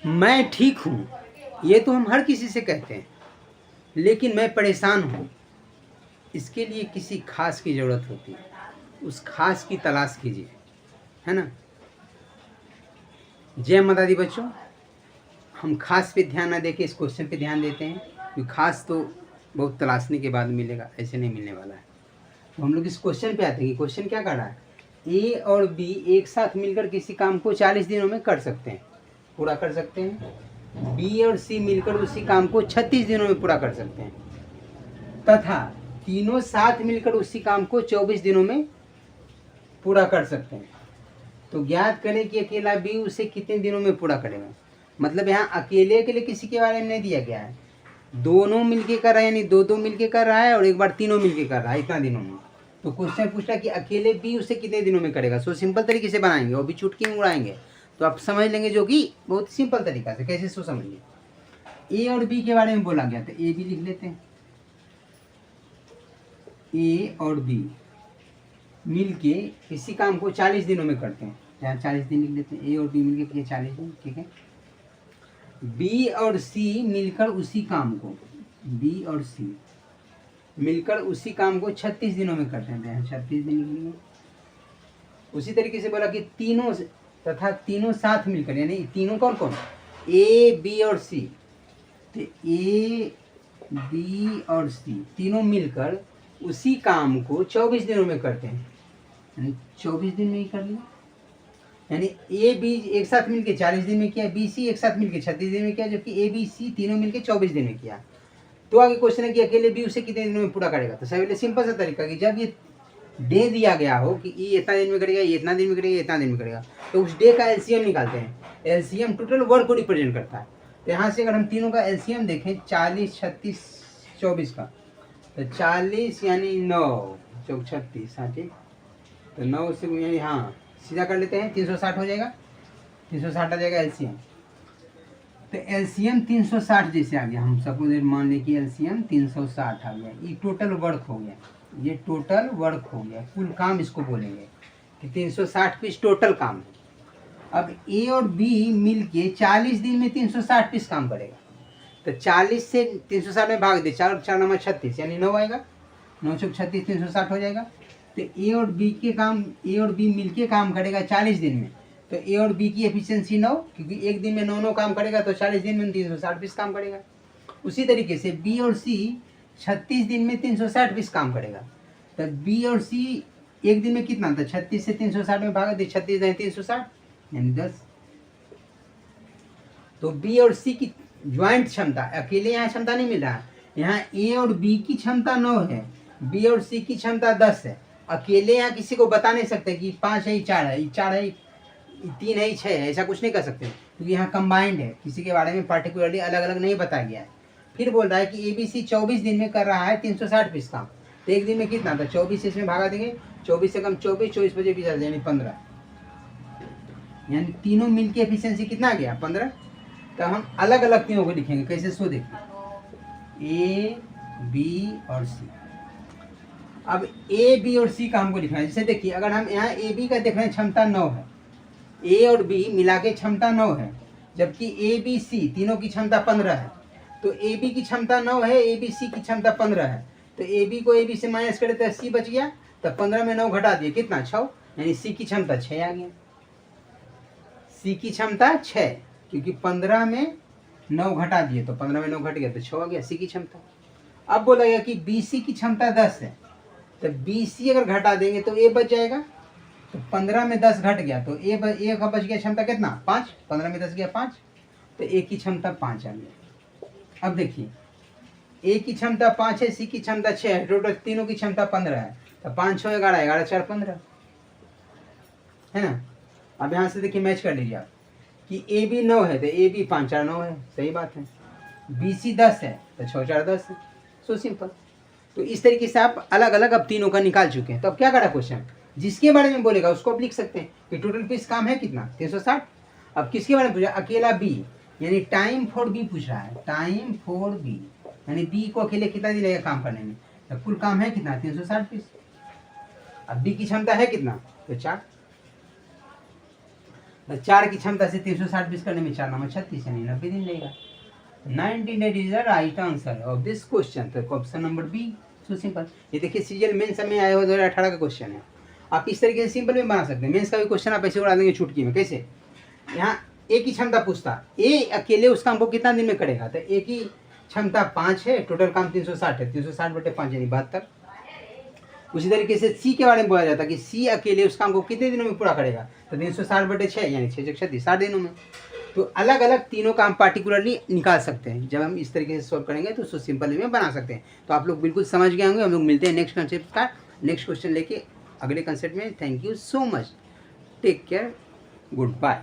मैं ठीक हूँ, ये तो हम हर किसी से कहते हैं, लेकिन मैं परेशान हूँ। इसके लिए किसी खास की ज़रूरत होती है, उस खास की तलाश कीजिए, है ना। जय माता दी बच्चों। हम खास पे ध्यान ना देके इस क्वेश्चन पे ध्यान देते हैं, क्योंकि खास तो बहुत तलाशने के बाद मिलेगा, ऐसे नहीं मिलने वाला है। तो हम लोग इस क्वेश्चन पे आते हैं कि क्वेश्चन क्या कर रहा है। ए और बी एक साथ मिलकर किसी काम को 40 दिनों में कर सकते हैं, पूरा कर सकते हैं। बी और सी मिलकर उसी काम को 36 दिनों में पूरा कर सकते हैं, तथा तीनों साथ मिलकर उसी काम को 24 दिनों में पूरा कर सकते हैं। तो ज्ञात करें कि अकेला बी उसे कितने दिनों में पूरा करेगा। मतलब यहाँ अकेले के लिए किसी के बारे में नहीं दिया गया है, दोनों मिलके कर रहा है, यानी दो मिलके कर रहा है और एक बार तीनों मिलके कर रहा है, इतना दिनों में। तो क्वेश्चन पूछ रहा है कि अकेले बी उसे कितने दिनों में करेगा। सो सिंपल तरीके से बनाएंगे और भी चुटकी में उड़ाएंगे, तो आप समझ लेंगे, जो कि बहुत सिंपल तरीका से। कैसे सो समझिए। ए और बी के बारे में बोला गया, तो ए बी लिख लेते हैं। ए और बी मिलके किसी काम को 40 दिनों में करते हैं, यहाँ 40 दिन लिख लेते हैं। ए और बी मिलके किए 40 दिन, ठीक है। बी और सी मिलकर उसी काम को, बी और सी मिलकर उसी काम को 36 दिनों में करते हैं, 36 दिन लिख लिए। उसी तरीके से बोला कि तीनों तथा तीनों साथ मिलकर, यानी तीनों कौन कौन, ए बी और सी। तो ए बी और सी तीनों मिलकर उसी काम को 24 दिनों में करते हैं, यानी 24 दिन में ही कर लिया। यानी ए बी एक साथ मिलके 40 दिन में किया, बी सी एक साथ मिलके 36 दिन में किया, जबकि ए बी सी तीनों मिलके 24 दिन में किया। तो आगे क्वेश्चन है कि अकेले बी उसे कितने दिनों में पूरा करेगा। तो सबसे सिंपल सा तरीका कि जब ये डे दिया गया हो कि ये इतना दिन में करेगा, ये इतना दिन में करेगा, ये इतना दिन में करेगा, तो उस डे का एलसीएम निकालते हैं। एलसीएम टोटल वर्क को रिप्रेजेंट करता है। तो यहाँ से अगर हम तीनों का एलसीएम देखें, 40 36 24 का, तो 40 यानी 9 चौक 36, हाँ ठीक। तो 9 से यानी हाँ सीधा कर लेते हैं, 360 हो जाएगा, 360 आ जाएगा एलसीएम। तो एलसीएम 360 जैसे आ गया, हम सपोज मान लें कि एलसीएम 360 आ गया, ये टोटल वर्क हो गया, ये टोटल वर्क हो गया, कुल काम इसको बोलेंगे कि 360 पीस टोटल काम है। अब ए और बी मिलके 40 दिन में 360 पीस काम करेगा। तो 40 से 360 में भाग दे, 4 4 नंबर 36, यानी 9 आएगा, 9 चौक 36, 360 हो जाएगा। तो ए और बी के काम, ए और बी मिलके काम करेगा 40 दिन में। तो ए और बी की एफिशिएंसी 9, क्योंकि एक दिन में 9 काम करेगा, तो 40 दिन में 360 पीस काम करेगा। उसी तरीके से बी और सी 36 दिन में 360 पीस काम करेगा। तो बी और सी एक दिन में कितना था, 36 से 360 में भागा दे, 36 360 यानी 10। तो बी और सी की ज्वाइंट क्षमता, अकेले यहाँ क्षमता नहीं मिल रहा, यहाँ ए और बी की क्षमता 9 है, बी और सी की क्षमता 10 है। अकेले यहाँ किसी को बता नहीं सकते कि 5 है, 4 है, 4 है, 3 है, 6 है, ऐसा कुछ नहीं कर सकते, क्योंकि यहाँ कंबाइंड है, किसी के बारे में पार्टिकुलरली अलग अलग नहीं बताया गया है। फिर बोल रहा है कि ए बी सी 24 दिन में कर रहा है 360 पीस काम। तो एक दिन में कितना था, 24 इसमें भागा देंगे, 24 से कम 24, 24 बजे 20 यानी 15, यानी तीनों मिलके एफिशिएंसी कितना आ गया, 15। तो हम अलग अलग तीनों को लिखेंगे, कैसे सो देखिए, ए बी और सी। अब ए बी और सी का हमको लिखना है। जैसे देखिए, अगर हम यहाँ ए बी का देख रहे हैं क्षमता 9 है, ए और बी मिला के क्षमता 9 है, जबकि ए बी सी तीनों की क्षमता 15 है। तो ए बी की क्षमता 9 है, ए बी सी की क्षमता 15 है। तो ए बी को ए बी से माइनस करे तो सी बच गया, तो 15 में 9 घटा दिए, कितना 6, यानी सी की क्षमता 6 आ गया। सी की क्षमता 6, क्योंकि 15 में 9 घटा दिए, तो 15 में 9 घट गया, तो 6 आ गया सी की क्षमता। अब बोला गया कि बी सी की क्षमता 10 है, तो बी सी अगर घटा देंगे तो ए बच जाएगा। तो 15 में 10 घट गया, तो ए का बच गया क्षमता कितना, 5, 15 में 10 गया 5, तो ए की क्षमता 5 आ गया। अब देखिए, ए की क्षमता 5 है, सी की क्षमता 6 है, टोटल तीनों की क्षमता 15 है। तो 5 6 11, 11 4 15 है ना। अब यहाँ से देखिए मैच कर लीजिए आप कि ए बी 9 है, तो ए बी 5 4 9 है, सही बात है। बी सी 10 है, तो 6 4 10 है, सो सिंपल। तो इस तरीके से आप अलग अलग अब तीनों का निकाल चुके हैं। तो अब क्या करा क्वेश्चन, जिसके बारे में बोलेगा उसको आप लिख सकते हैं कि टोटल पीस काम है कितना, 360। अब किसके बारे में पूछा, अकेला बी, यानी टाइम फॉर बी पूछ रहा है, टाइम फॉर बी, यानी बी को अकेले कितना दिन लगेगा काम करने में। तो कुल काम है कितना, 360 पीस। अब बी की क्षमता है कितना, तो 4। तो 4 की क्षमता से 360 बीस करने में 4 नंबर 36 यानी 90 दिन लेगा। 19 days is the right answer of this question. तो option number B so simple. ये देखिए सीजीएल मेंस में आया हुआ 2018 का क्वेश्चन है। आप इस तरीके से सिंपल में बना सकते हैं। मेंस का भी क्वेश्चन आप ऐसे उड़ा देंगे चुटकी में। कैसे? यहाँ ए की क्षमता पूछता, ए अकेले उस काम को कितना दिन में करेगा, तो ए की क्षमता 5 है, टोटल काम 360 है, 360/5 यानी 72। उसी तरीके से सी के बारे में बोला जाता है कि सी अकेले उस काम को कितने दिनों में पूरा करेगा, तो 360/6 यानी 6×36 60 दिनों में। तो अलग अलग तीनों काम पार्टिकुलरली निकाल सकते हैं। जब हम इस तरीके से सॉल्व करेंगे तो उसको सिंपल वे में बना सकते हैं। तो आप लोग बिल्कुल समझ गए होंगे। हम लोग मिलते हैं नेक्स्ट कंसेप्ट का नेक्स्ट क्वेश्चन लेके अगले कंसेप्ट में। Thank you so much, take care, good bye.